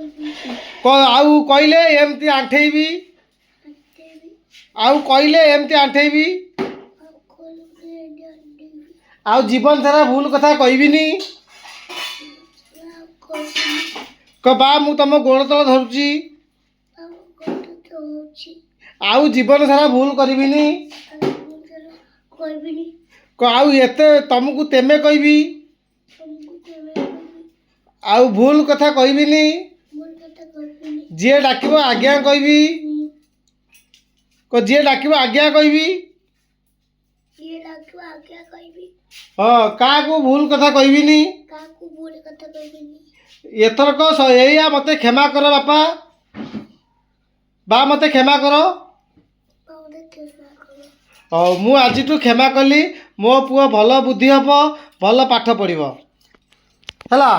आउ कहले एमती आंठेबी आउ कहले एमती आंठेबी आउ जीवन सारा भूल कथा कहबिनी क बा मु तुम गोड़ तल धरुची आउ जीवन सारा भूल करबिनी क आउ एते तुमको तेमे कहबी आउ भूल कथा कहबिनी जी डाकिबो आज्ञा कहबी को जी डाकिबो आज्ञा कहबी हाँ का को भूल कथा कहबिनी एथरक एया मते क्षमा करो बापा बा मते क्षमा करो मु आज क्षमा कली मो पुओ भल बुद्धि हम भल पाठ पढ़िबो हला।